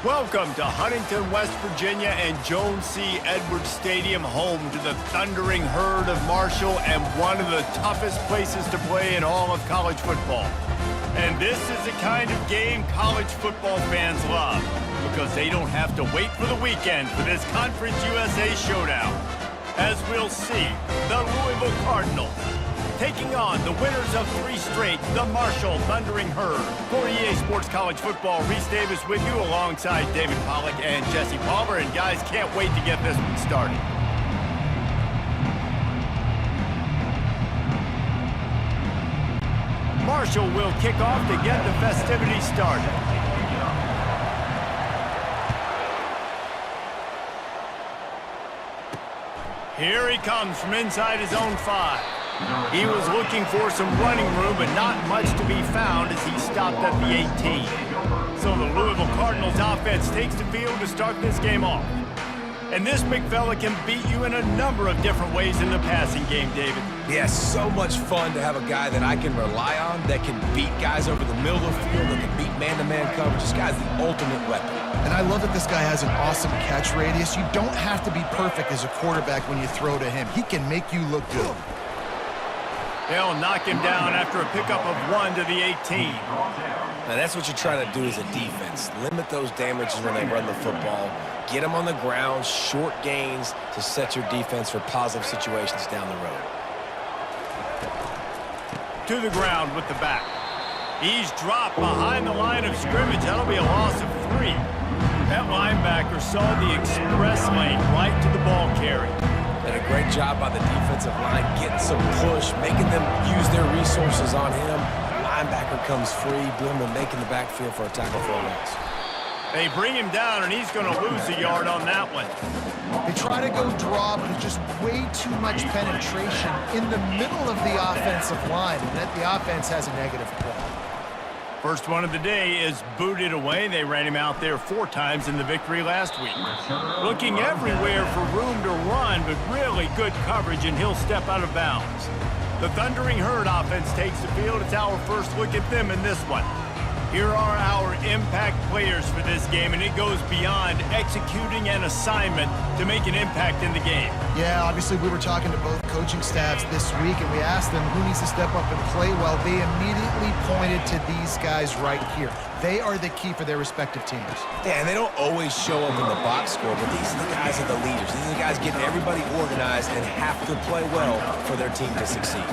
Welcome to Huntington, West Virginia and Jones C. Edwards Stadium, home to the thundering herd of Marshall and one of the toughest places to play in all of college football. And this is the kind of game college football fans love because they don't have to wait for the weekend for this Conference USA showdown. As we'll see, the Louisville Cardinals taking on the winners of 3 straight, the Marshall Thundering Herd. For EA Sports College Football, Reese Davis with you alongside David Pollack and Jesse Palmer. And guys, can't wait to get this one started. Marshall will kick off to get the festivities started. Here he comes from inside his own 5. He was looking for some running room, but not much to be found as he stopped at the 18. So the Louisville Cardinals offense takes the field to start this game off. And this big fella can beat you in a number of different ways in the passing game, David. Yeah, so much fun to have a guy that I can rely on, that can beat guys over the middle of the field, that can beat man-to-man coverage. This guy's the ultimate weapon. And I love that this guy has an awesome catch radius. You don't have to be perfect as a quarterback when you throw to him. He can make you look good. They'll knock him down after a pickup of 1 to the 18. Now, that's what you're trying to do as a defense. Limit those damages when they run the football. Get them on the ground, short gains to set your defense for positive situations down the road. To the ground with the back. He's dropped behind the line of scrimmage. That'll be a loss of 3. That linebacker saw the express lane right to the ball carrier. And a great job by the defensive line getting some push, making them use their resources on him. Linebacker comes free, boom, and making the backfield for a tackle for a loss. They bring him down, and he's going to lose a yard on that one. They try to go draw, but there's just way too much penetration in the middle of the offensive line, and that the offense has a negative play. First one of the day is booted away. They ran him out there 4 times in the victory last week. Looking everywhere for room to run, but really good coverage, and he'll step out of bounds. The Thundering Herd offense takes the field. It's our first look at them in this one. Here are our impact players for this game, and it goes beyond executing an assignment to make an impact in the game. Yeah, obviously we were talking to both coaching staffs this week, and we asked them who needs to step up and play well. They immediately pointed to these guys right here. They are the key for their respective teams. Yeah, and they don't always show up in the box score, but these are the guys that are the leaders. These are the guys getting everybody organized and have to play well for their team to succeed.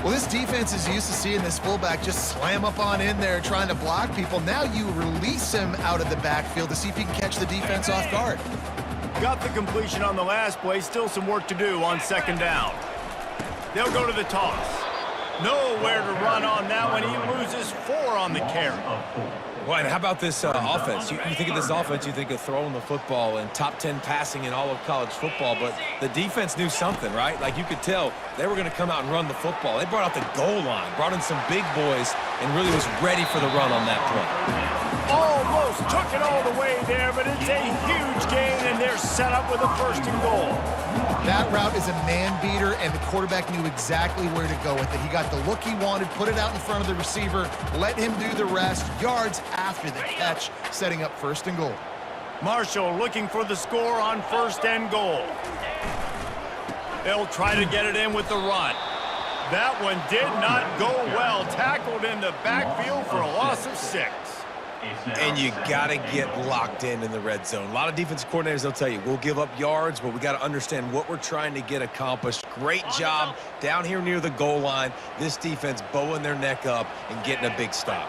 Well, this defense is used to seeing this fullback just slam up on in there trying to block people. Now you release him out of the backfield to see if you can catch the defense off guard. Got the completion on the last play. Still some work to do on 2nd down. They'll go to the toss. Nowhere to run on that one. He loses 4 on the carry. Well, and how about this offense? You think of this offense, you think of throwing the football and top 10 passing in all of college football, but the defense knew something, right? Like you could tell they were going to come out and run the football. They brought out the goal line, brought in some big boys, and really was ready for the run on that play. Almost took it all the way there, but it's a huge gain, and they're set up with a 1st and goal. That route is a man beater, and the quarterback knew exactly where to go with it. He got the look he wanted, put it out in front of the receiver, let him do the rest, yards after the catch, setting up 1st and goal. Marshall looking for the score on 1st and goal. They'll try to get it in with the run. That one did not go well. Tackled in the backfield for a loss of 6. And you got to get locked in the red zone. A lot of defensive coordinators, they'll tell you, we'll give up yards, but we got to understand what we're trying to get accomplished. Great job down here near the goal line. This defense bowing their neck up and getting a big stop.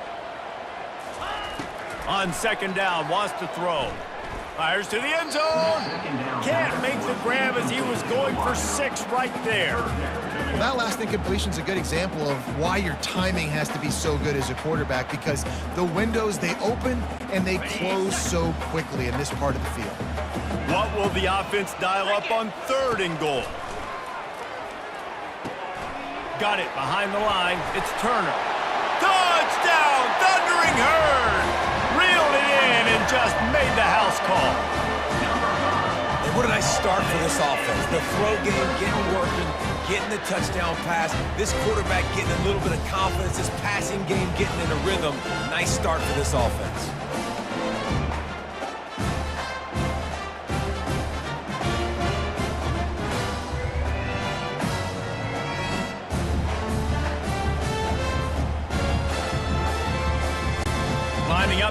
On 2nd down, wants to throw. Fires to the end zone. Can't make the grab as he was going for 6 right there. That last incompletion is a good example of why your timing has to be so good as a quarterback, because the windows, they open and they close so quickly in this part of the field. What will the offense dial up on 3rd and goal? Got it behind the line. It's Turner. Touchdown, Thundering Herd! Reeled it in and just made the house call. And what a nice start for this offense. The throw game getting working, getting the touchdown pass. This quarterback getting a little bit of confidence. This passing game getting in a rhythm. Nice start for this offense.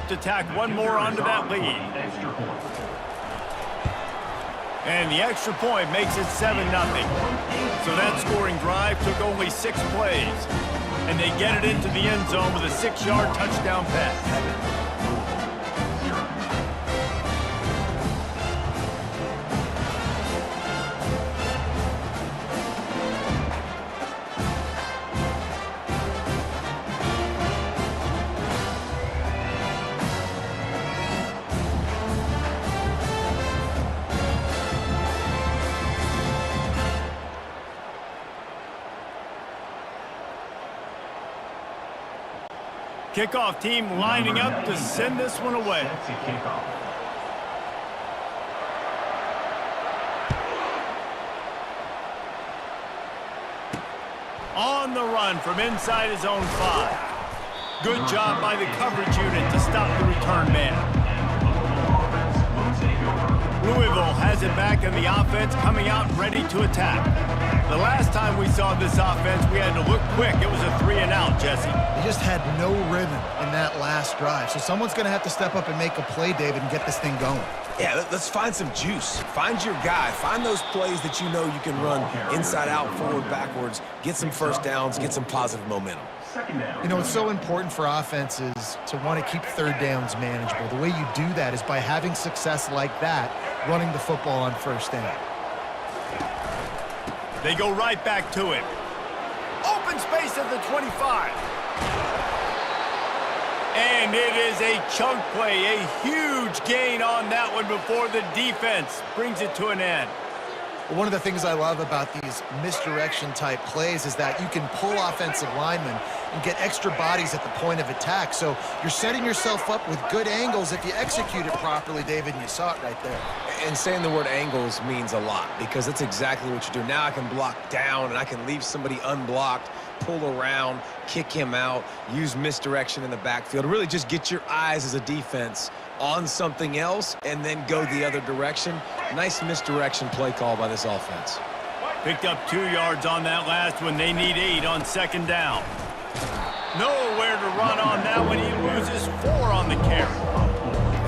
to tack one more onto that lead. And the extra point makes it 7-0. So that scoring drive took only 6 plays. And they get it into the end zone with a 6-yard touchdown pass. Kickoff team lining up to send this one away. On the run from inside his own 5. Good job by the coverage unit to stop the return man. Louisville has it back in the offense, coming out ready to attack. The last time we saw this offense, we had to look quick. It was a 3-and-out, Jesse. They just had no rhythm in that last drive. So someone's going to have to step up and make a play, David, and get this thing going. Yeah, let's find some juice. Find your guy. Find those plays that you know you can run inside out, forward, backwards, get some first downs, get some positive momentum. You know, it's so important for offenses to want to keep third downs manageable. The way you do that is by having success like that, running the football on first down. They go right back to it. Open space at the 25. And it is a chunk play, a huge gain on that one before the defense brings it to an end. One of the things I love about these misdirection type plays is that you can pull offensive linemen and get extra bodies at the point of attack. So you're setting yourself up with good angles if you execute it properly, David, and you saw it right there. And saying the word angles means a lot because that's exactly what you do. Now I can block down and I can leave somebody unblocked, pull around, kick him out, use misdirection in the backfield. Really just get your eyes as a defense on something else and then go the other direction. Nice misdirection play call by this offense. Picked up 2 yards on that last one. They need 8 on second down. Nowhere to run on that one. He loses 4 on the carry.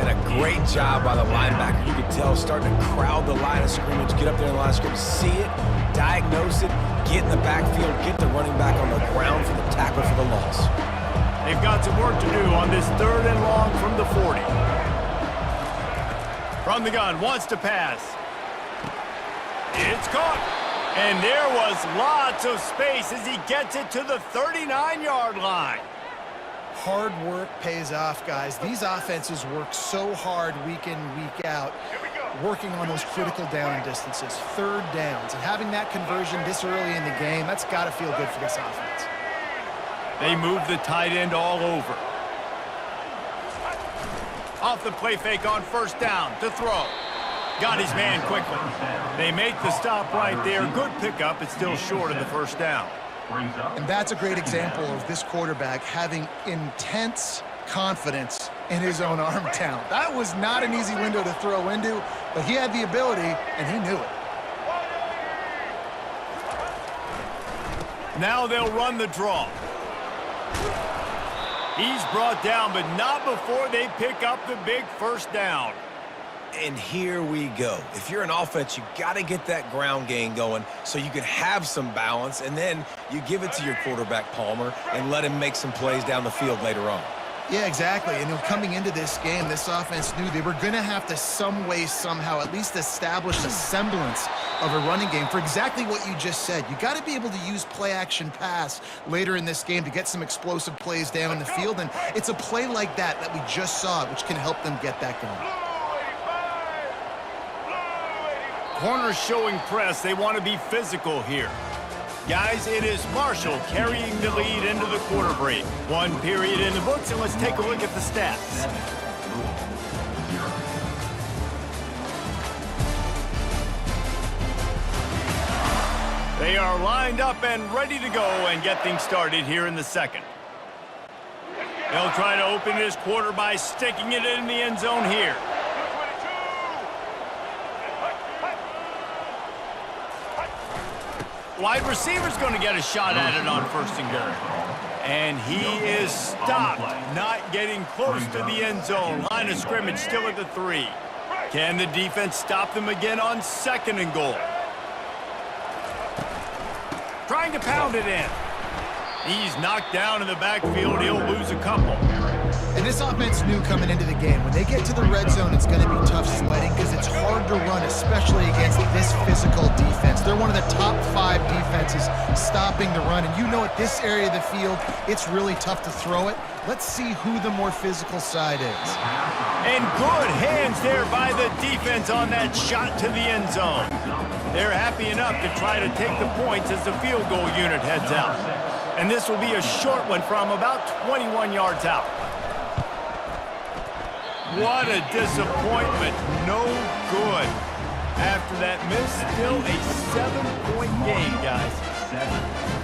And a great job by the linebacker. You can tell starting to crowd the line of scrimmage, get up there in the line of scrimmage, see it, diagnose it, get in the backfield, get the running back on the ground for the tackle for the loss. They've got some work to do on this 3rd and long from the 40. From the gun, wants to pass. It's caught. And there was lots of space as he gets it to the 39-yard line. Hard work pays off, guys. These offenses work so hard week in, week out, working on those critical down distances, 3rd downs. And having that conversion this early in the game, that's got to feel good for this offense. They move the tight end all over. Off the play fake on first down to throw. Got his man quickly. They make the stop right there. Good pickup. It's still short of the first down. And that's a great example of this quarterback having intense confidence in his own arm talent. That was not an easy window to throw into, but he had the ability, and he knew it. Now they'll run the draw. He's brought down, but not before they pick up the big first down. And here we go. If you're an offense, you got to get that ground game going so you can have some balance, and then you give it to your quarterback, Palmer, and let him make some plays down the field later on. Yeah, exactly. And coming into this game, this offense knew they were going to have to some way, somehow, at least establish a semblance of a running game for exactly what you just said. You got to be able to use play-action pass later in this game to get some explosive plays down in the field, and it's a play like that we just saw, which can help them get that going. Corners showing press. They want to be physical here. Guys, it is Marshall carrying the lead into the quarter break. 1 period in the books, and let's take a look at the stats. They are lined up and ready to go and get things started here in the second. They'll try to open this quarter by sticking it in the end zone here. Wide receiver's going to get a shot at it on first and goal. And he is stopped, not getting close to the end zone. Line of scrimmage still at the 3. Can the defense stop them again on second and goal? Trying to pound it in. He's knocked down in the backfield. He'll lose a couple. And this offense knew coming into the game, when they get to the red zone, it's going to be tough sledding because it's hard to run, especially against this physical defense. They're one of the top 5 defenses stopping the run. And you know at this area of the field, it's really tough to throw it. Let's see who the more physical side is. And good hands there by the defense on that shot to the end zone. They're happy enough to try to take the points as the field goal unit heads out. And this will be a short one from about 21 yards out. What a disappointment. No good. After that miss, still a 7-point game, guys.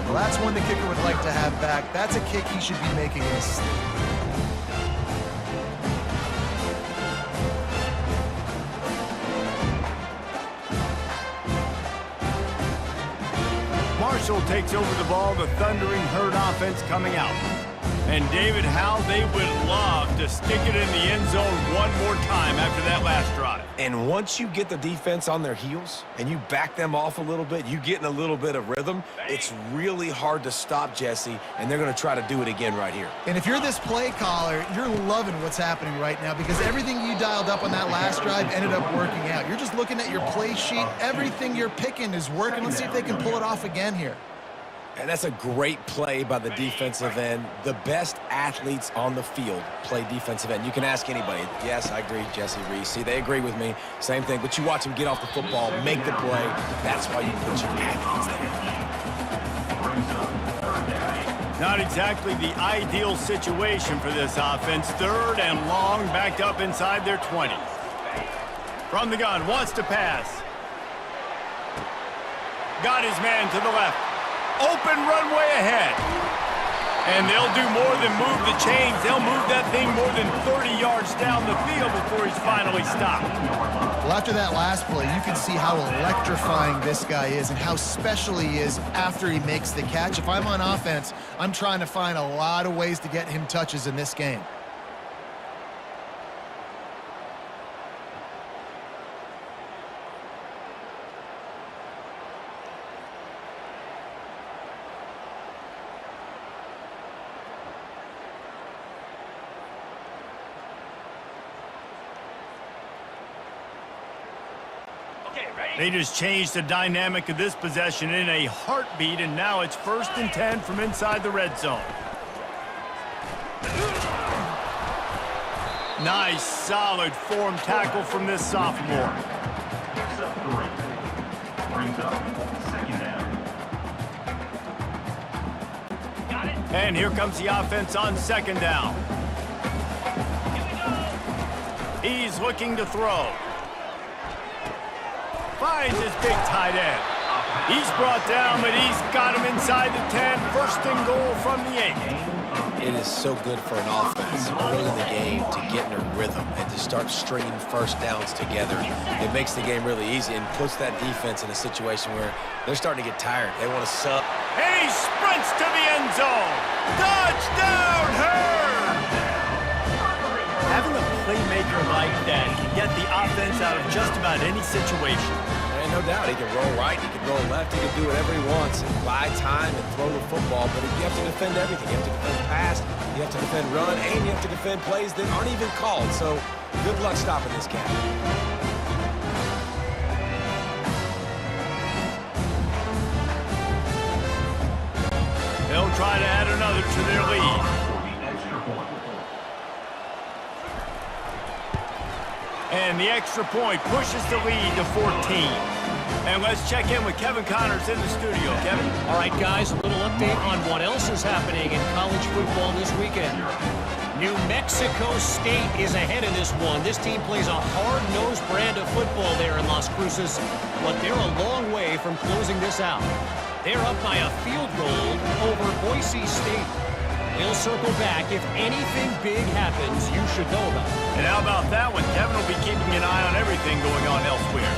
Well, that's one the kicker would like to have back. That's a kick he should be making in his sleep. Marshall takes over the ball, the Thundering Herd offense coming out. And David, how they would love to stick it in the end zone one more time after that last drive. And once you get the defense on their heels and you back them off a little bit, you get in a little bit of rhythm, it's really hard to stop, Jesse, and they're going to try to do it again right here. And if you're this play caller, you're loving what's happening right now because everything you dialed up on that last drive ended up working out. You're just looking at your play sheet. Everything you're picking is working. Let's see if they can pull it off again here. And that's a great play by the defensive end. The best athletes on the field play defensive end. You can ask anybody. Yes, I agree, Jesse Reese. See, they agree with me. Same thing. But you watch them get off the football, make the play. That's why you put your athletes there. Not exactly the ideal situation for this offense. 3rd and long, backed up inside their 20. From the gun, wants to pass. Got his man to the left. Open runway ahead. And they'll do more than move the chains. They'll move that thing more than 30 yards down the field before he's finally stopped. Well, after that last play, you can see how electrifying this guy is and how special he is after he makes the catch. If I'm on offense, I'm trying to find a lot of ways to get him touches in this game. They just changed the dynamic of this possession in a heartbeat, and now it's 1st and 10 from inside the red zone. Nice, solid form tackle from this sophomore. And here comes the offense on 2nd down. He's looking to throw. Finds his big tight end. He's brought down, but he's got him inside the 10. 1st and goal from the 8. It is so good for an offense early in the game to get in a rhythm and to start stringing first downs together. It makes the game really easy and puts that defense in a situation where they're starting to get tired. They want to sub. And he sprints to the end zone. Touchdown, Herd! Having a playmaker like that can get the offense out of just about any situation. And no doubt, he can roll right, he can roll left, he can do whatever he wants and buy time and throw the football, but you have to defend everything. You have to defend pass, you have to defend run, and you have to defend plays that aren't even called. So good luck stopping this cat. They'll try to add another to their lead. And the extra point pushes the lead to 14. And let's check in with Kevin Connors in the studio. Kevin? All right, guys, a little update on what else is happening in college football this weekend. New Mexico State is ahead in this one. This team plays a hard-nosed brand of football there in Las Cruces, but they're a long way from closing this out. They're up by a field goal over Boise State. We'll circle back. If anything big happens, you should know about it. And how about that one? Kevin will be keeping an eye on everything going on elsewhere.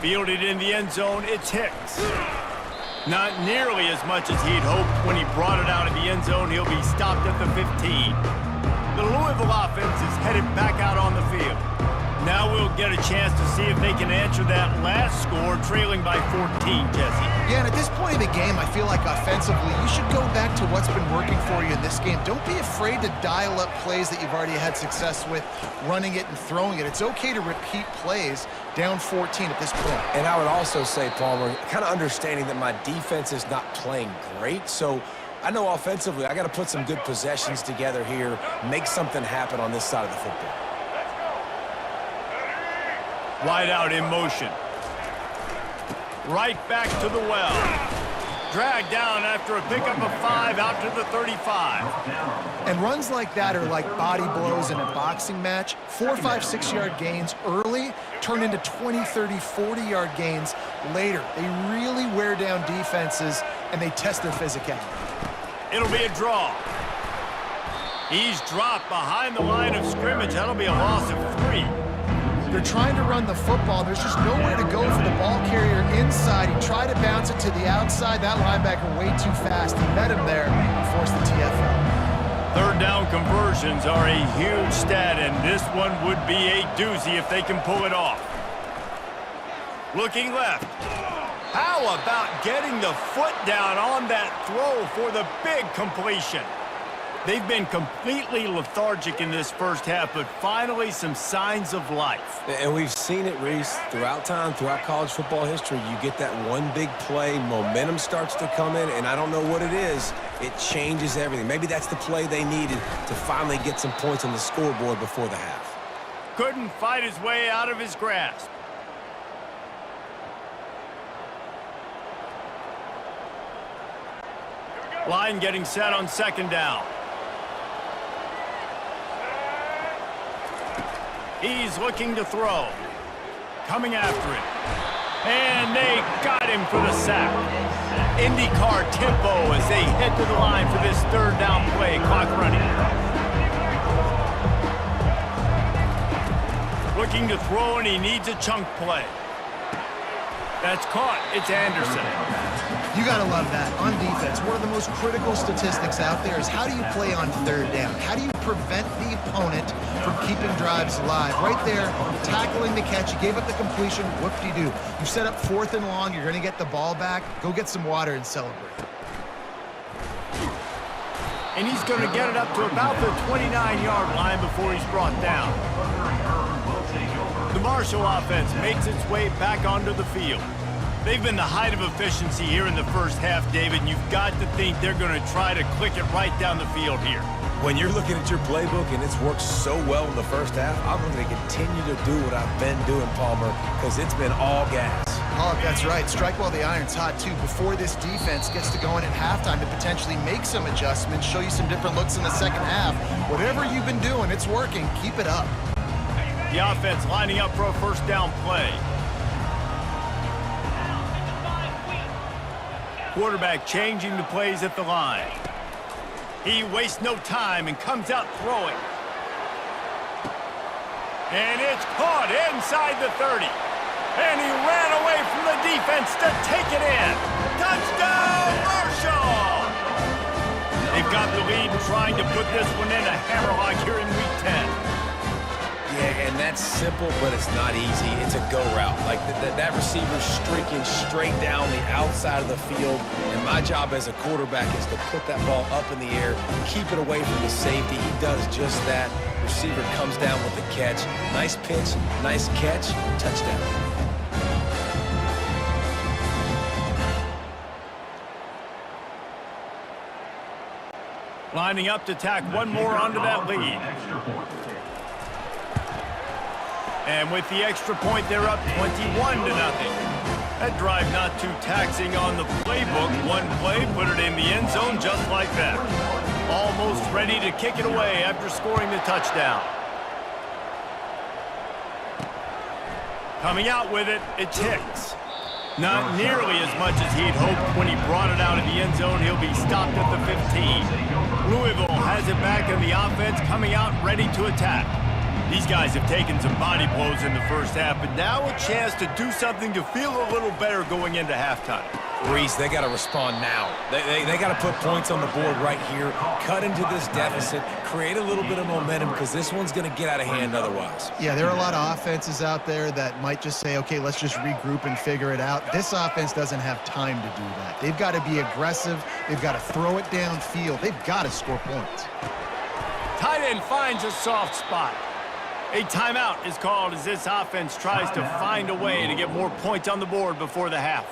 Fielded in the end zone, it's Hicks. Not nearly as much as he'd hoped when he brought it out of the end zone. He'll be stopped at the 15. The Louisville offense is headed back out on the field. Now we'll get a chance to see if they can answer that last score, trailing by 14, Jesse. Yeah, and at this point in the game, I feel like offensively, you should go back to what's been working for you in this game. Don't be afraid to dial up plays that you've already had success with, running it and throwing it. It's okay to repeat plays down 14 at this point. And I would also say, Palmer, kind of understanding that my defense is not playing great, so I know offensively I got to put some good possessions together here, make something happen on this side of the football. Wide out in motion. Right back to the well. Dragged down after a pickup of 5 out to the 35. And runs like that are like body blows in a boxing match. 4, 5, 6-yard gains early turn into 20, 30, 40-yard gains later. They really wear down defenses, and they test their physicality. It'll be a draw. He's dropped behind the line of scrimmage. That'll be a loss of 3. They're trying to run the football. There's just nowhere to go for the ball carrier inside. He tried to bounce it to the outside. That linebacker way too fast. He met him there and forced the TFL. Third down conversions are a huge stat, and this one would be a doozy if they can pull it off. Looking left. How about getting the foot down on that throw for the big completion? They've been completely lethargic in this first half, but finally some signs of life. And we've seen it, Reese, throughout time, throughout college football history. You get that one big play, momentum starts to come in, and I don't know what it is. It changes everything. Maybe that's the play they needed to finally get some points on the scoreboard before the half. Couldn't fight his way out of his grasp. Line getting set on second down. He's looking to throw. Coming after it. And they got him for the sack. IndyCar tempo as they head to the line for this third down play. Clock running. Looking to throw, and he needs a chunk play. That's caught. It's Anderson. You got to love that. On defense, one of the most critical statistics out there is how do you play on third down? How do you prevent the opponent from keeping drives alive? Right there, tackling the catch. You gave up the completion. Whoop-de-doo. You set up 4th and long. You're going to get the ball back. Go get some water and celebrate. And he's going to get it up to about the 29-yard line before he's brought down. The Marshall offense makes its way back onto the field. They've been the height of efficiency here in the first half, David, and you've got to think they're going to try to click it right down the field here. When you're looking at your playbook and it's worked so well in the first half, I'm going to continue to do what I've been doing, Palmer, because it's been all gas. Oh, that's right. Strike while the iron's hot, too, before this defense gets to going at halftime to potentially make some adjustments, show you some different looks in the second half. Whatever you've been doing, it's working. Keep it up. The offense lining up for a first down play. Quarterback changing the plays at the line. He wastes no time and comes out throwing. And it's caught inside the 30. And he ran away from the defense to take it in. Touchdown, Marshall! They've got the lead and trying to put this one in a hammerlock here in Week 10. Yeah, and that's simple, but it's not easy. It's a go route. Like that receiver's streaking straight down the outside of the field, and my job as a quarterback is to put that ball up in the air, keep it away from the safety. He does just that. Receiver comes down with the catch. Nice pitch, nice catch, touchdown. Lining up to tack one more onto that lead. And with the extra point, they're up 21-0. That drive not too taxing on the playbook. One play, put it in the end zone just like that. Almost ready to kick it away after scoring the touchdown. Coming out with it, it's Hicks. Not nearly as much as he'd hoped when he brought it out of the end zone. He'll be stopped at the 15. Louisville has it back in the offense, coming out ready to attack. These guys have taken some body blows in the first half, but now a chance to do something to feel a little better going into halftime. Reese, they got to respond now. They got to put points on the board right here, cut into this deficit, create a little bit of momentum because this one's going to get out of hand otherwise. Yeah, there are a lot of offenses out there that might just say, okay, let's just regroup and figure it out. This offense doesn't have time to do that. They've got to be aggressive. They've got to throw it downfield. They've got to score points. Tight end finds a soft spot. A timeout is called as this offense tries to find a way to get more points on the board before the half.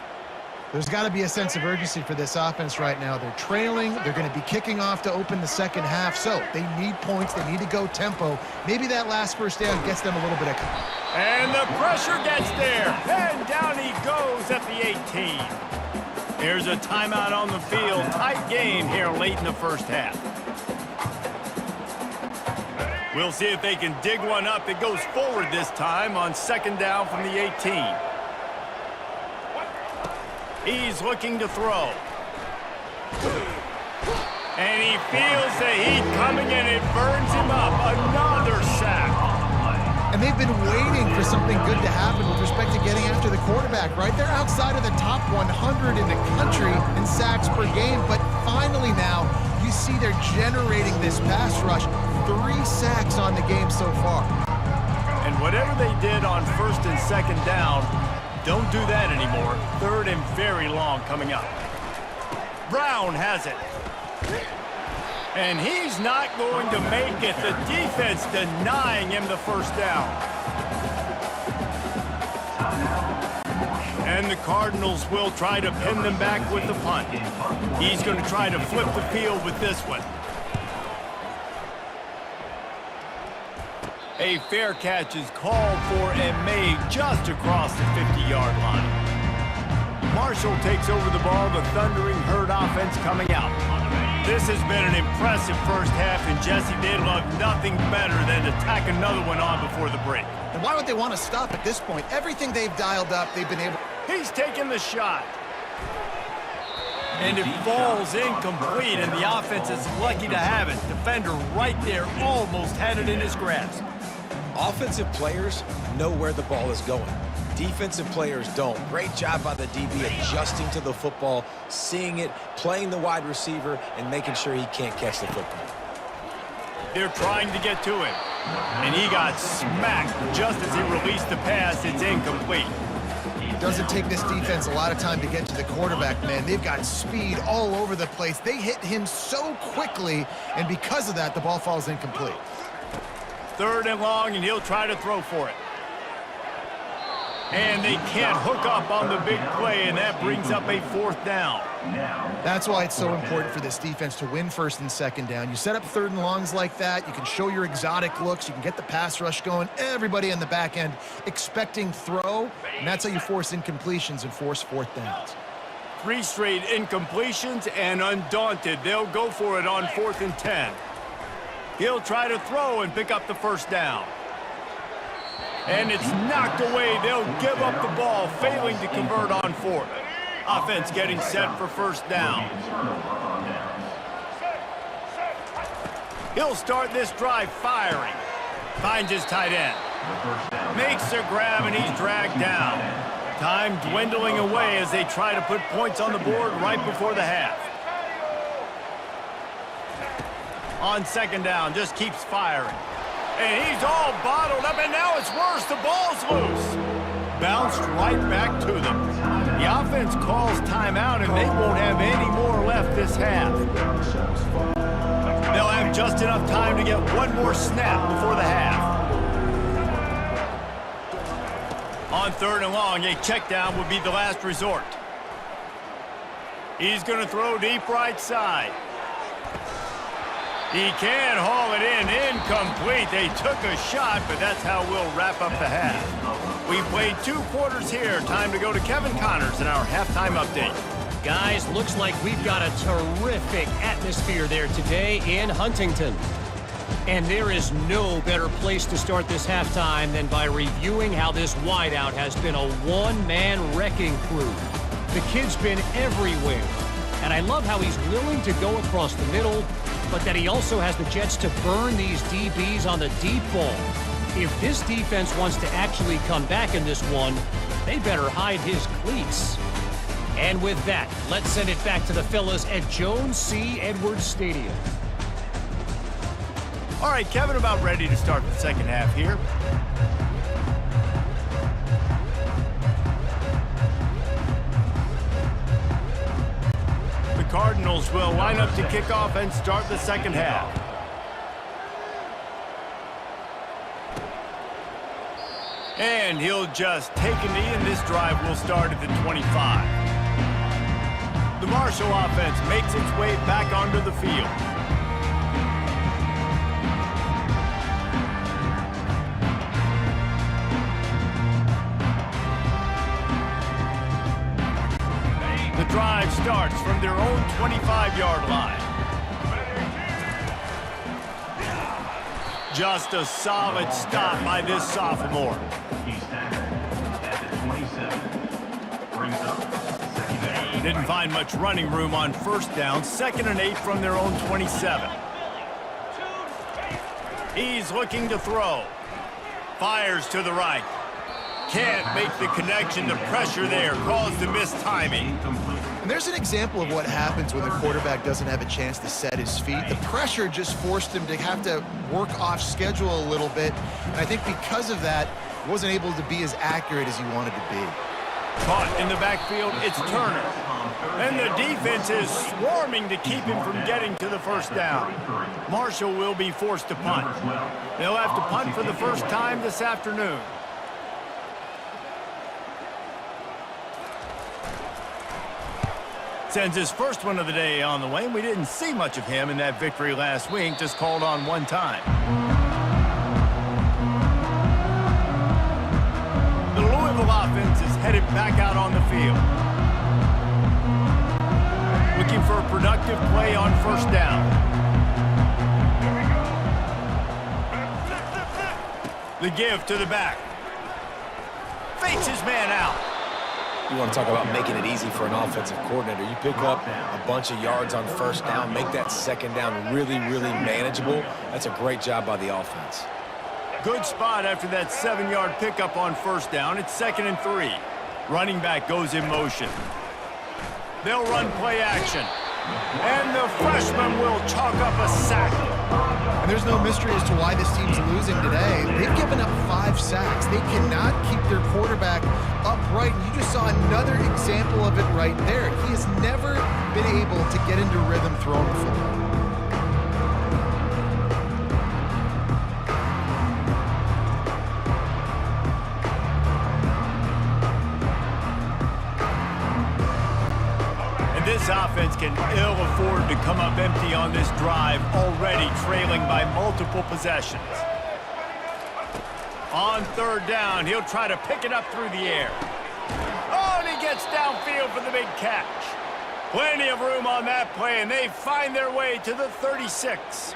There's got to be a sense of urgency for this offense right now. They're trailing. They're going to be kicking off to open the second half, so they need points. They need to go tempo. Maybe that last first down gets them a little bit of... And the pressure gets there, and down he goes at the 18. Here's a timeout on the field. Tight game here late in the first half. We'll see if they can dig one up. It goes forward this time on second down from the 18. He's looking to throw. And he feels the heat coming and it burns him up. Another sack. And they've been waiting for something good to happen with respect to getting after the quarterback, right? They're outside of the top 100 in the country in sacks per game, but finally now you see they're generating this pass rush. 3 sacks on the game so far. And whatever they did on first and second down, don't do that anymore. Third and very long coming up. Brown has it. And he's not going to make it. The defense denying him the first down. And the Cardinals will try to pin them back with the punt. He's going to try to flip the field with this one. A fair catch is called for and made just across the 50-yard line. Marshall takes over the ball, the Thundering Herd offense coming out. This has been an impressive first half, and Jesse, they'd love nothing better than to tack another one on before the break. And why would they want to stop at this point? Everything they've dialed up, they've been able... He's taking the shot. And it falls incomplete, and the offense is lucky to have it. Defender right there almost had it in his grasp. Offensive players know where the ball is going. Defensive players don't. Great job by the DB adjusting to the football, seeing it, playing the wide receiver, and making sure he can't catch the football. They're trying to get to him, and he got smacked just as he released the pass. It's incomplete. It doesn't take this defense a lot of time to get to the quarterback, man. They've got speed all over the place. They hit him so quickly, and because of that, the ball falls incomplete. Third and long, and he'll try to throw for it. And they can't hook up on the big play, and that brings up a fourth down. That's why it's so important for this defense to win first and second down. You set up third and longs like that, you can show your exotic looks, you can get the pass rush going, everybody on the back end expecting throw, and that's how you force incompletions and force fourth downs. 3 straight incompletions, and undaunted, they'll go for it on 4th and 10. He'll try to throw and pick up the first down. And it's knocked away. They'll give up the ball, failing to convert on 4th. Offense getting set for first down. He'll start this drive firing. Finds his tight end. Makes a grab, and he's dragged down. Time dwindling away as they try to put points on the board right before the half. On second down, just keeps firing. And he's all bottled up, and now it's worse. The ball's loose. Bounced right back to them. The offense calls timeout, and they won't have any more left this half. They'll have just enough time to get one more snap before the half. On third and long, a check down would be the last resort. He's going to throw deep right side. He can haul it in. Incomplete. They took a shot, but that's how we'll wrap up the half. We've played 2 quarters here. Time to go to Kevin Connors in our halftime update. Guys, looks like we've got a terrific atmosphere there today in Huntington. And there is no better place to start this halftime than by reviewing how this wideout has been a one-man wrecking crew. The kid's been everywhere. And I love how he's willing to go across the middle, but that he also has the jets to burn these DBs on the deep ball. If this defense wants to actually come back in this one, they better hide his cleats. And with that, let's send it back to the fellas at Jones C. Edwards Stadium. All right, Kevin, about ready to start the second half here. The Cardinals will line up to kick off and start the second half. And he'll just take a knee, and this drive will start at the 25. The Marshall offense makes its way back onto the field. The drive starts from their own 25-yard line. Just a solid stop by this sophomore. He's tackled at the 27. Brings up second down. Didn't find much running room on first down. 2nd and 8 from their own 27. He's looking to throw. Fires to the right. Can't make the connection. The pressure there caused the mistiming. And there's an example of what happens when the quarterback doesn't have a chance to set his feet. The pressure just forced him to have to work off schedule a little bit. And I think because of that, he wasn't able to be as accurate as he wanted to be. Caught in the backfield, it's Turner. And the defense is swarming to keep him from getting to the first down. Marshall will be forced to punt. They'll have to punt for the first time this afternoon. Sends his first one of the day on the way. We didn't see much of him in that victory last week, just called on one time. The Louisville offense is headed back out on the field. Looking for a productive play on first down. The give to the back. Fakes his man out. You want to talk about making it easy for an offensive coordinator. You pick up a bunch of yards on first down, make that second down really, really manageable. That's a great job by the offense. Good spot after that 7-yard pickup on first down. It's 2nd and 3. Running back goes in motion. They'll run play action. And the freshman will chalk up a sack. And there's no mystery as to why this team's losing today. They've given up 5 sacks. They cannot keep their quarterback upright. And you just saw another example of it right there. He has never been able to get into rhythm throwing the football. This offense can ill afford to come up empty on this drive, already trailing by multiple possessions. On 3rd down, he'll try to pick it up through the air. Oh, and he gets downfield for the big catch. Plenty of room on that play, and they find their way to the 36.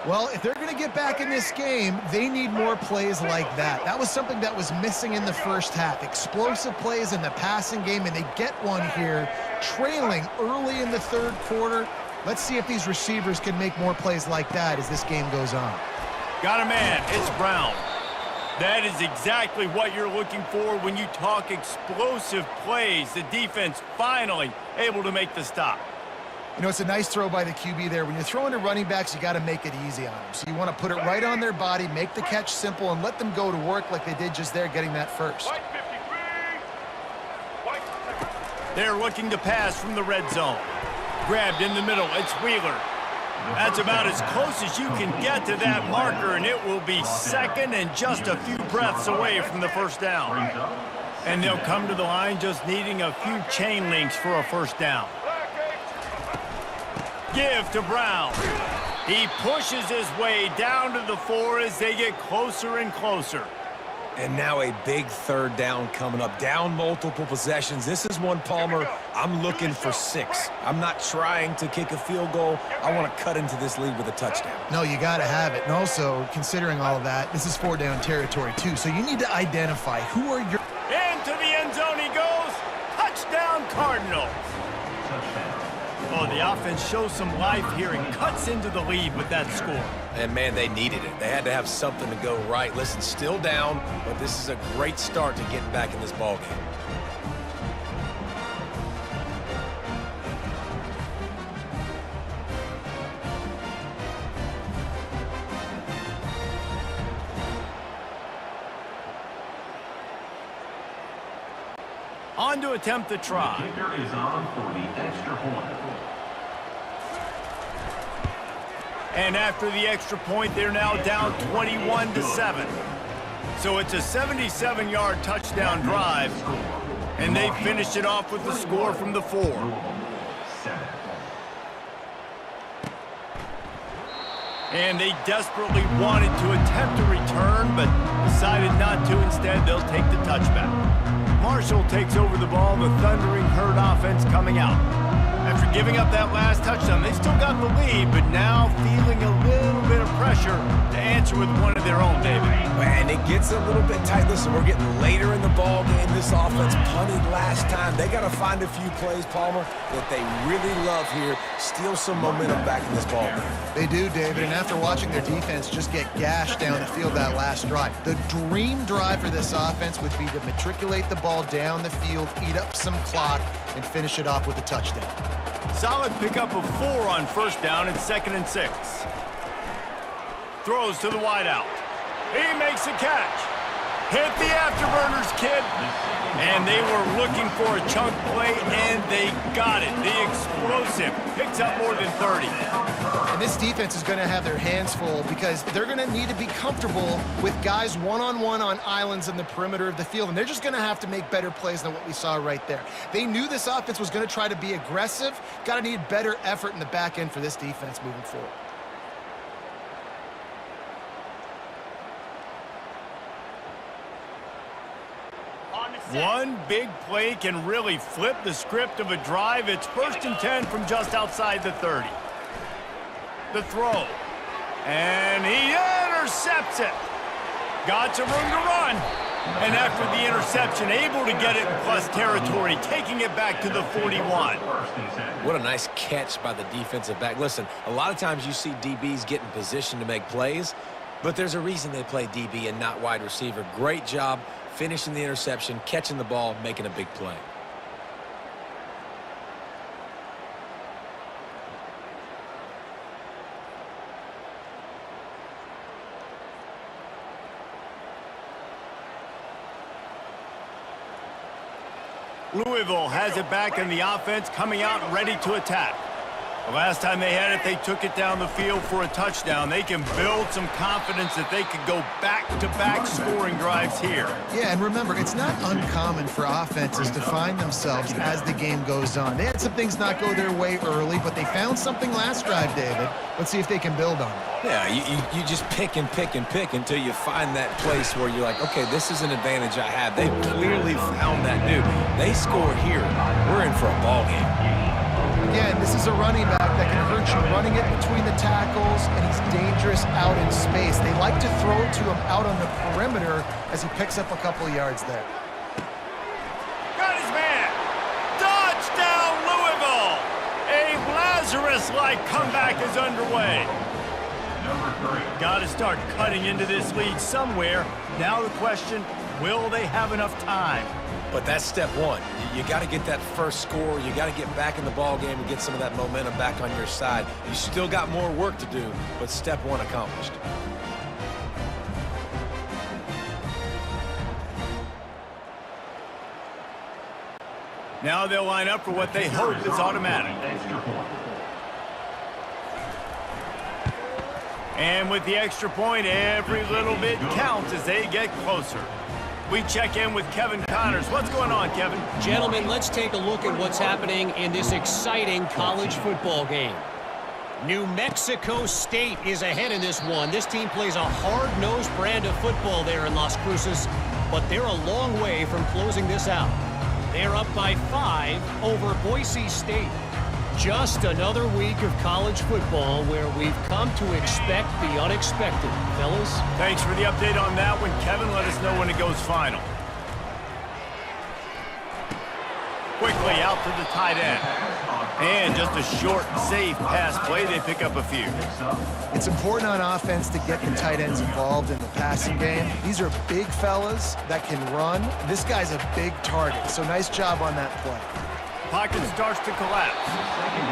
Well, if they're going to get back in this game, they need more plays like that. That was something that was missing in the first half. Explosive plays in the passing game, and they get one here, trailing early in the 3rd quarter. Let's see if these receivers can make more plays like that as this game goes on. Got a man. It's Brown. That is exactly what you're looking for when you talk explosive plays. The defense finally able to make the stop. You know, it's a nice throw by the QB there. When you're throwing to running backs, you got to make it easy on them. So you want to put it right on their body, make the catch simple, and let them go to work like they did just there, getting that first. They're looking to pass from the red zone. Grabbed in the middle, it's Wheeler. That's about as close as you can get to that marker, and it will be 2nd and just a few breaths away from the first down. And they'll come to the line just needing a few chain links for a first down. Give to Brown. He pushes his way down to the 4 as they get closer and closer. And now a big 3rd down coming up. Down multiple possessions. This is one, Palmer, I'm looking for 6. I'm not trying to kick a field goal. I want to cut into this lead with a touchdown. No, you got to have it. And also, considering all of that, this is 4-down territory, too. So you need to identify who are your... Into the end zone he goes. Touchdown, Cardinals. Well, Oh, the offense shows some life here and cuts into the lead with that score. And, man, they needed it. They had to have something to go right. Listen, still down, but this is a great start to getting back in this ballgame. On to attempt the try. The kicker is on for the extra point. And after the extra point, they're now down 21-7. So it's a 77-yard touchdown drive, and they finished it off with the score from the 4. And they desperately wanted to attempt a return, but decided not to. Instead, they'll take the touchback. Marshall takes over the ball, the Thundering Herd offense coming out. After giving up that last touchdown, they still got the lead, but now feeling a little bit of pressure to answer with one of their own, David. And it gets a little bit tight. Listen, we're getting later in the ball game. This offense punted last time. They got to find a few plays, Palmer, that they really love here. Steal some momentum back in this ball game. They do, David, and after watching their defense just get gashed down the field that last drive, the dream drive for this offense would be to matriculate the ball down the field, eat up some clock, and finish it off with a touchdown. Solid pickup of 4 on first down and 2nd and 6. Throws to the wideout. He makes a catch. Hit the afterburners, kid. And they were looking for a chunk play, and they got it. The explosive picks up more than 30. And this defense is going to have their hands full because they're going to need to be comfortable with guys one-on-one on islands in the perimeter of the field, and they're just going to have to make better plays than what we saw right there. They knew this offense was going to try to be aggressive. Got to need better effort in the back end for this defense moving forward. One big play can really flip the script of a drive. It's 1st and 10 from just outside the 30. The throw. And he intercepts it. Got some room to run. And after the interception, able to get it in plus territory, taking it back to the 41. What a nice catch by the defensive back. Listen, a lot of times you see DBs get in position to make plays, but there's a reason they play DB and not wide receiver. Great job finishing the interception, catching the ball, making a big play. Louisville has it back in the offense, coming out ready to attack. The last time they had it, they took it down the field for a touchdown. They can build some confidence that they could go back-to-back scoring drives here. Yeah, and remember, it's not uncommon for offenses to find themselves as the game goes on. They had some things not go their way early, but they found something last drive, David. Let's see if they can build on it. Yeah, you just pick and pick and pick until you find that place where you're like, okay, this is an advantage I have. They clearly found that dude. They score here. We're in for a ball game. Again, this is a running back that can hurt you running it between the tackles, and he's dangerous out in space. They like to throw it to him out on the perimeter as he picks up a couple of yards there. Got his man. Touchdown, Louisville. A Lazarus-like comeback is underway. Number 3. Got to start cutting into this lead somewhere. Now the question, will they have enough time? But that's step one. You got to get that first score. You got to get back in the ball game and get some of that momentum back on your side. You still got more work to do, but step one accomplished. Now they'll line up for what they hope is automatic. Extra point. And with the extra point, every little bit counts as they get closer. We check in with Kevin Connors. What's going on, Kevin? Gentlemen, let's take a look at what's happening in this exciting college football game. New Mexico State is ahead in this one. This team plays a hard-nosed brand of football there in Las Cruces, but they're a long way from closing this out. They're up by 5 over Boise State. Just another week of college football where we've come to expect the unexpected. Fellas? Thanks for the update on that one, Kevin. Let us know when it goes final. Quickly out to the tight end. And just a short, safe pass play, they pick up a few. It's important on offense to get the tight ends involved in the passing game. These are big fellas that can run. This guy's a big target, so nice job on that play. Pocket starts to collapse.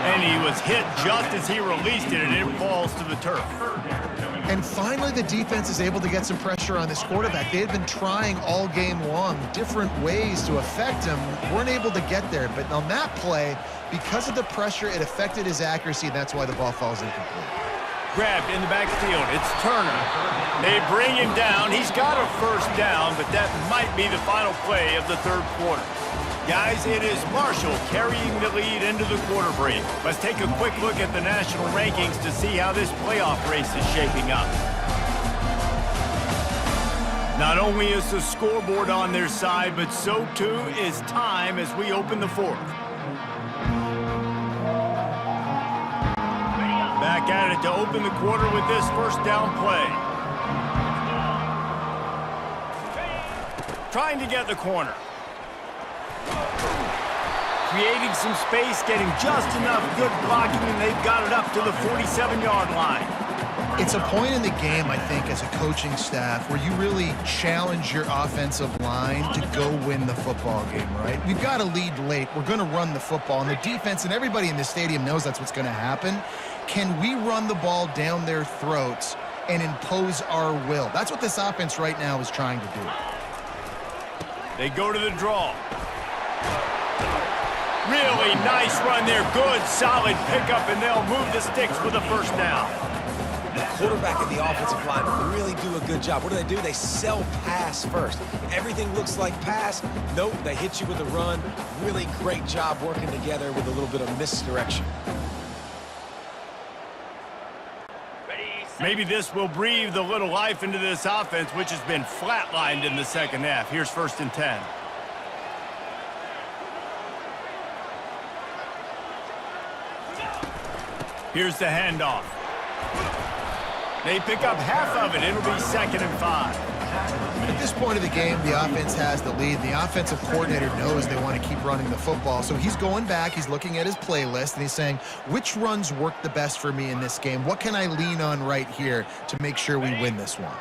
And he was hit just as he released it, and it falls to the turf. And finally, the defense is able to get some pressure on this quarterback. They had been trying all game long different ways to affect him. Weren't able to get there. But on that play, because of the pressure, it affected his accuracy, and that's why the ball falls incomplete. Grabbed in the backfield. It's Turner. They bring him down. He's got a first down, but that might be the final play of the third quarter. Guys, it is Marshall carrying the lead into the quarter break. Let's take a quick look at the national rankings to see how this playoff race is shaping up. Not only is the scoreboard on their side, but so too is time as we open the fourth. Back at it to open the quarter with this first down play. Trying to get the corner. Creating some space, getting just enough good blocking, and they've got it up to the 47-yard line. It's a point in the game, I think, as a coaching staff where you really challenge your offensive line to go win the football game, right? We've got to lead late. We're going to run the football, and the defense and everybody in the stadium knows that's what's going to happen. Can we run the ball down their throats and impose our will? That's what this offense right now is trying to do. They go to the draw. Really nice run there. Good, solid pickup, and they'll move the sticks with a first down. The quarterback and the offensive line really do a good job. What do? They sell pass first. Everything looks like pass. Nope, they hit you with a run. Really great job working together with a little bit of misdirection. Maybe this will breathe a little life into this offense, which has been flatlined in the second half. Here's 1st and 10. Here's the handoff. They pick up half of it. It'll be 2nd and 5. At this point of the game, the offense has the lead. The offensive coordinator knows they want to keep running the football. So he's going back, he's looking at his playlist, and he's saying, which runs work the best for me in this game? What can I lean on right here to make sure we win this one?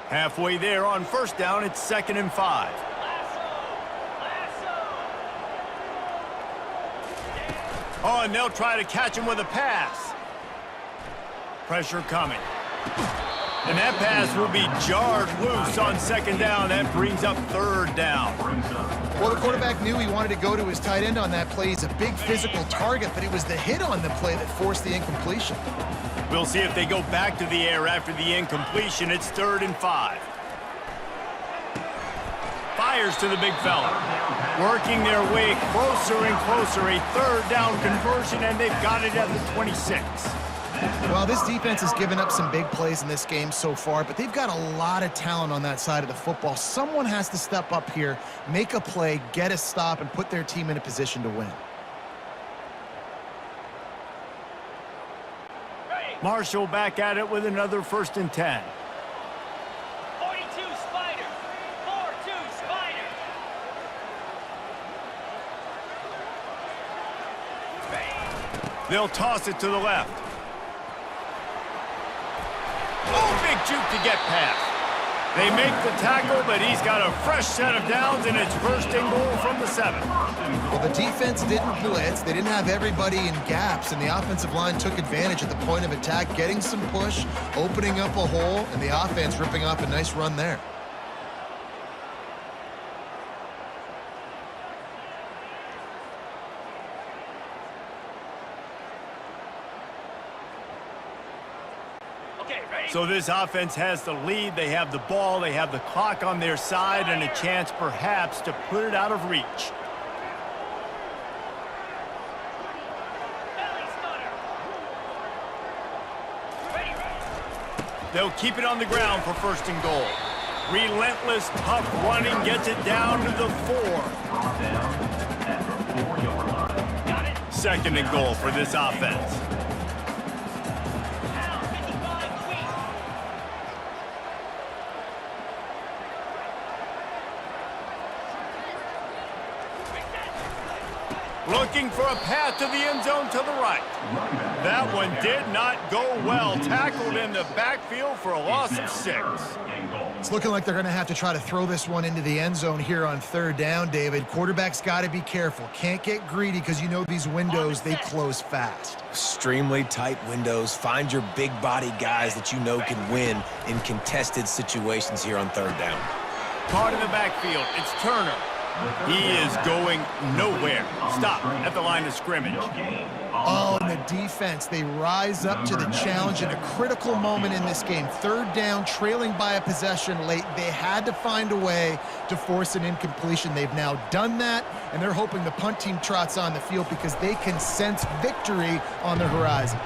Halfway there on first down, it's 2nd and 5. Oh, and they'll try to catch him with a pass. Pressure coming. And that pass will be jarred loose on 2nd down. That brings up 3rd down. Well, the quarterback knew he wanted to go to his tight end on that play. He's a big physical target, but it was the hit on the play that forced the incompletion. We'll see if they go back to the air after the incompletion. It's 3rd and 5. Fires to the big fella. Working their way closer and closer. A 3rd down conversion, and they've got it at the 26. Well, this defense has given up some big plays in this game so far, but they've got a lot of talent on that side of the football. Someone has to step up here, make a play, get a stop, and put their team in a position to win. Marshall back at it with another 1st and 10. 42 Spider. 4-2 Spider. They'll toss it to the left. Oh, big juke to get past. They make the tackle, but he's got a fresh set of downs, and it's 1st and goal from the 7. Well, the defense didn't blitz. They didn't have everybody in gaps, and the offensive line took advantage at the point of attack, getting some push, opening up a hole, and the offense ripping off a nice run there. So this offense has the lead. They have the ball. They have the clock on their side and a chance perhaps to put it out of reach. They'll keep it on the ground for 1st and goal. Relentless, tough running gets it down to the 4. 2nd and goal for this offense. looking for a path to the end zone to the right. That one did not go well. Tackled in the backfield for a loss of 6. It's looking like they're going to have to try to throw this one into the end zone here on 3rd down, David. Quarterback's got to be careful. Can't get greedy because you know these windows, they close fast. Extremely tight windows. Find your big body guys that you know can win in contested situations here on 3rd down. Caught in the backfield. It's Turner. He is going nowhere. Stop at the line of scrimmage. Oh, and the defense, they rise up to the challenge in a critical moment in this game. 3rd down, trailing by a possession late. They had to find a way to force an incompletion. They've now done that, and they're hoping the punt team trots on the field because they can sense victory on the horizon.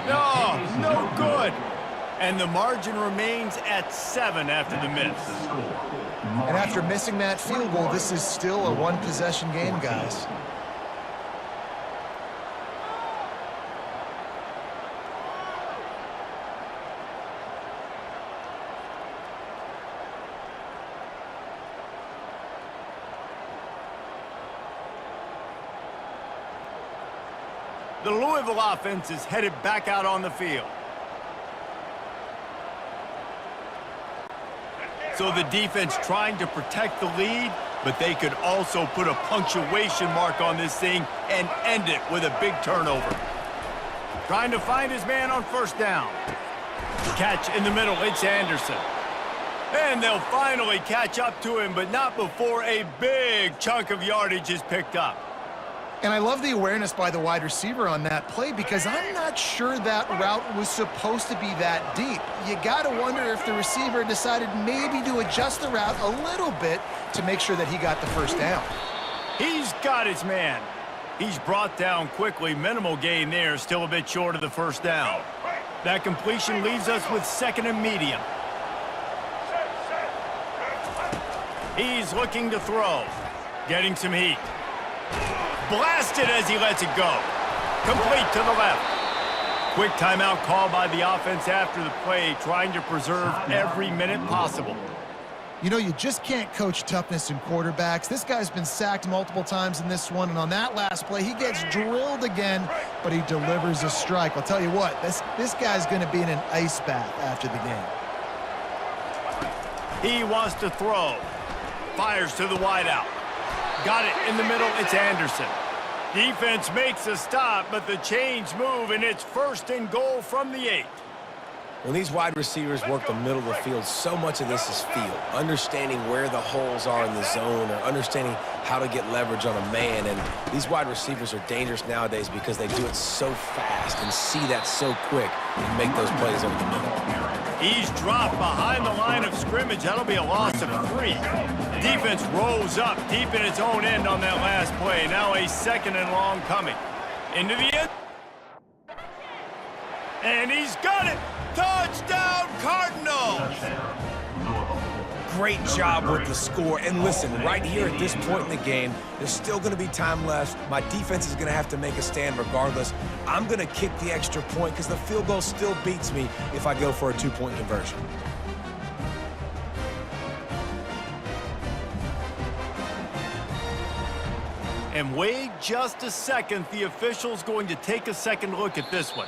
No good. And the margin remains at 7 after the miss. And after missing that field goal, this is still a one-possession game, guys. The Louisville offense is headed back out on the field. So the defense trying to protect the lead, but they could also put a punctuation mark on this thing and end it with a big turnover. Trying to find his man on 1st down. Catch in the middle, it's Anderson. And they'll finally catch up to him, but not before a big chunk of yardage is picked up. And I love the awareness by the wide receiver on that play because I'm not sure that route was supposed to be that deep. You got to wonder if the receiver decided maybe to adjust the route a little bit to make sure that he got the 1st down. He's got his man. He's brought down quickly. Minimal gain there, still a bit short of the 1st down. That completion leaves us with 2nd and medium. He's looking to throw. Getting some heat. Blasted as he lets it go. Complete to the left. Quick timeout call by the offense after the play, trying to preserve every minute possible. You know, you just can't coach toughness in quarterbacks. This guy's been sacked multiple times in this one, and on that last play, he gets drilled again, but he delivers a strike. I'll tell you what, this guy's going to be in an ice bath after the game. He wants to throw. Fires to the wideout. Got it in the middle, it's Anderson. Defense makes a stop, but the chains move, and it's 1st and goal from the 8. When these wide receivers work the middle of the field, so much of this is feel. Understanding where the holes are in the zone or understanding how to get leverage on a man. And these wide receivers are dangerous nowadays because they do it so fast and see that so quick and make those plays over the middle. He's dropped behind the line of scrimmage. That'll be a loss of 3. Defense rolls up deep in its own end on that last play. Now a 2nd and long coming. Into the end. And he's got it. Touchdown, Cardinals! Great job with the score. And listen, right here at this point in the game, there's still going to be time left. My defense is going to have to make a stand regardless. I'm going to kick the extra point because the field goal still beats me if I go for a 2-point conversion. And wait just a second. The official's going to take a second look at this one.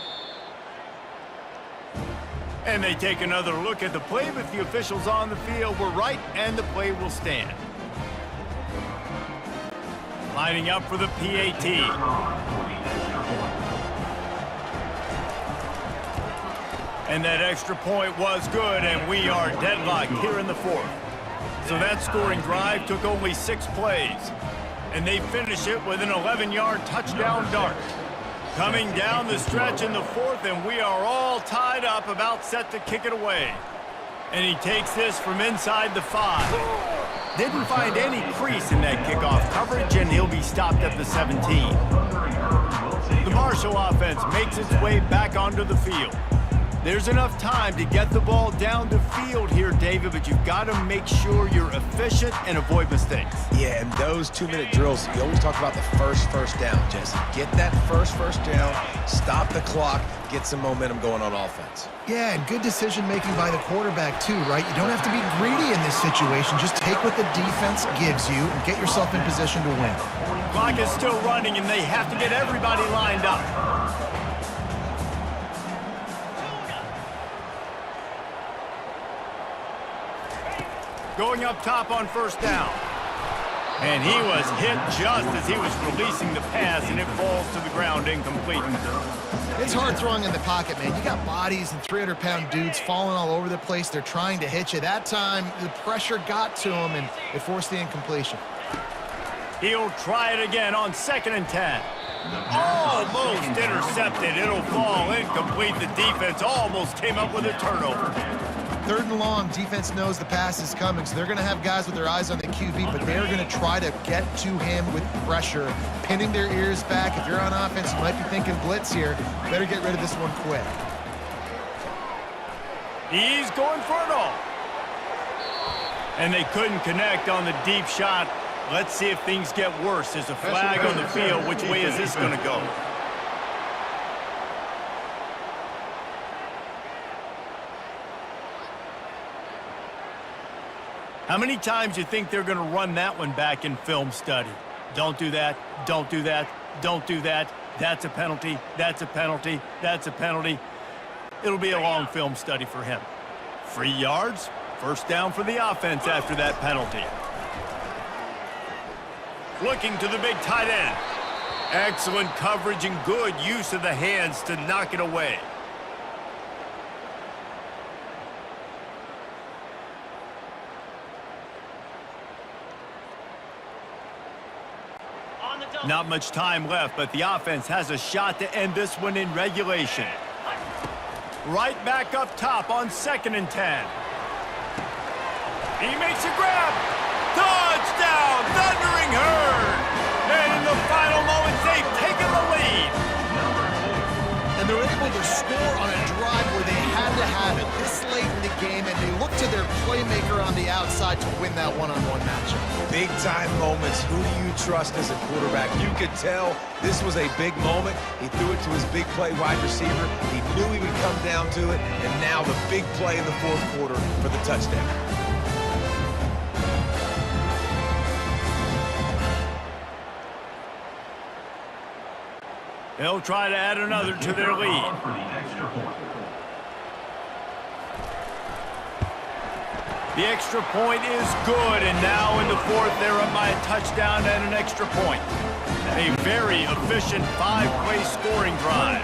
And they take another look at the play, but the officials on the field were right, and the play will stand. Lining up for the PAT. And that extra point was good, and we are deadlocked here in the 4th. So that scoring drive took only 6 plays. And they finish it with an 11-yard touchdown dart. Coming down the stretch in the 4th, and we are all tied up, about set to kick it away. And he takes this from inside the 5. Didn't find any crease in that kickoff coverage, and he'll be stopped at the 17. The Marshall offense makes its way back onto the field. There's enough time to get the ball down the field here, David, but you've got to make sure you're efficient and avoid mistakes. Yeah, and those 2-minute drills, you always talk about the first down, Jesse. Get that first down, stop the clock, get some momentum going on offense. Yeah, and good decision-making by the quarterback, too, right? You don't have to be greedy in this situation. Just take what the defense gives you and get yourself in position to win. Clock is still running, and they have to get everybody lined up. Going up top on first down. And he was hit just as he was releasing the pass, and it falls to the ground incomplete. It's hard throwing in the pocket, man. You got bodies and 300-pound dudes falling all over the place. They're trying to hit you. That time, the pressure got to him, and it forced the incompletion. He'll try it again on 2nd and 10. Almost intercepted. It'll fall incomplete. The defense almost came up with a turnover. 3rd and long, defense knows the pass is coming, so they're going to have guys with their eyes on the QB, but they're going to try to get to him with pressure, pinning their ears back. If you're on offense, you might be thinking blitz here. Better get rid of this one quick. He's going for it all. And they couldn't connect on the deep shot. Let's see if things get worse. There's a flag on the field. Which way is this going to go? How many times do you think they're going to run that one back in film study? Don't do that. Don't do that. Don't do that. That's a penalty. That's a penalty. That's a penalty. It'll be a long film study for him. 3 yards. First down for the offense after that penalty. Looking to the big tight end. Excellent coverage and good use of the hands to knock it away. Not much time left, but the offense has a shot to end this one in regulation. Right back up top on 2nd and 10. He makes a grab. Touchdown, Thundering Herd. And in the final moments, they've taken the lead. And they're able to score on a drive where they had to have it this late in the game, and they look to their playmaker on the outside to win that one-on-one matchup. Big-time moments. Who do you trust as a quarterback? You could tell this was a big moment. He threw it to his big play wide receiver. He knew he would come down to it, and now the big play in the 4th quarter for the touchdown. They'll try to add another to their lead. The extra point is good, and now in the 4th, they're up by a touchdown and an extra point. A very efficient 5-play scoring drive.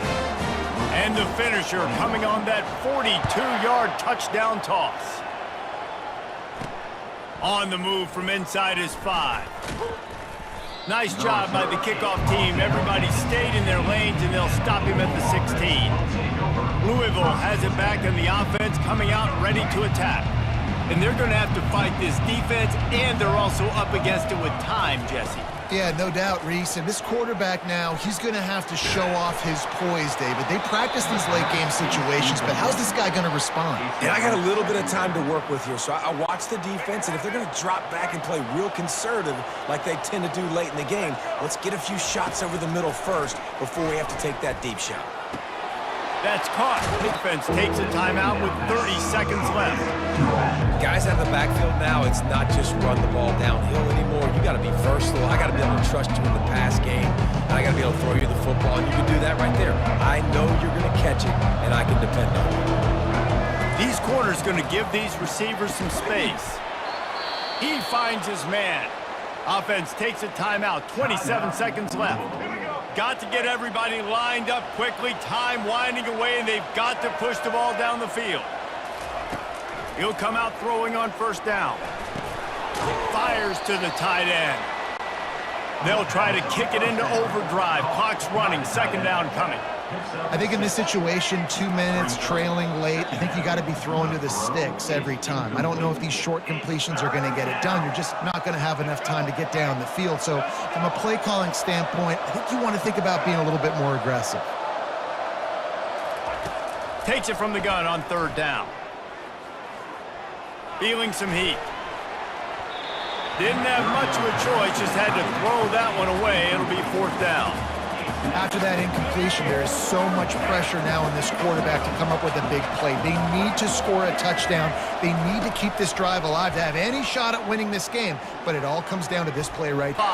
And the finisher coming on that 42-yard touchdown toss. On the move from inside his 5. Nice job by the kickoff team. Everybody stayed in their lanes, and they'll stop him at the 16. Louisville has it back in the offense, coming out ready to attack. And they're going to have to fight this defense, and they're also up against it with time, Jesse. Yeah, no doubt, Reese. And this quarterback now, he's going to have to show off his poise, David. They practice these late-game situations, but how's this guy going to respond? And I got a little bit of time to work with here, so I watch the defense, and if they're going to drop back and play real conservative like they tend to do late in the game, let's get a few shots over the middle first before we have to take that deep shot. That's caught. Defense takes a timeout with 30 seconds left. Guys out of the backfield now, it's not just run the ball downhill anymore. You got to be versatile. I got to be able to trust you in the pass game, and I got to be able to throw you the football, and you can do that right there. I know you're going to catch it, and I can depend on you. These corners going to give these receivers some space. He finds his man. Offense takes a timeout. 27 seconds left. Got to get everybody lined up quickly. Time winding away, and they've got to push the ball down the field. He'll come out throwing on first down. Fires to the tight end. They'll try to kick it into overdrive. Clock's running. 2nd down coming. I think in this situation, 2 minutes, trailing late, I think you got to be throwing to the sticks every time. I don't know if these short completions are going to get it done. You're just not going to have enough time to get down the field. So from a play calling standpoint, I think you want to think about being a little bit more aggressive. Takes it from the gun on 3rd down. Feeling some heat. Didn't have much of a choice, just had to throw that one away. It'll be 4th down. After that incompletion, there is so much pressure now on this quarterback to come up with a big play. They need to score a touchdown. They need to keep this drive alive to have any shot at winning this game, but it all comes down to this play right here.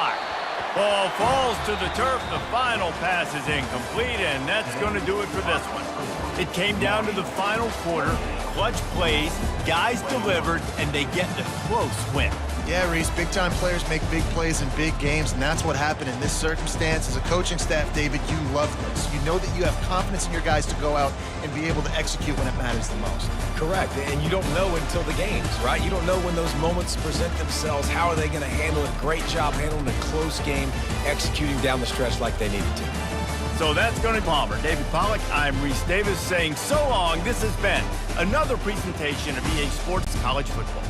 Ball falls to the turf. The final pass is incomplete, and that's going to do it for this one. It came down to the final quarter. Clutch plays, guys delivered, and they get the close win. Yeah, Reese, big-time players make big plays in big games, and that's what happened in this circumstance. As a coaching staff, David, you love this. You know that you have confidence in your guys to go out and be able to execute when it matters the most. Correct, and you don't know until the games, right? You don't know when those moments present themselves. How are they going to handle it? Great job handling a close game, executing down the stretch like they needed to. So that's going to Palmer. David Pollack, I'm Reese Davis saying so long. This has been another presentation of EA Sports College Football.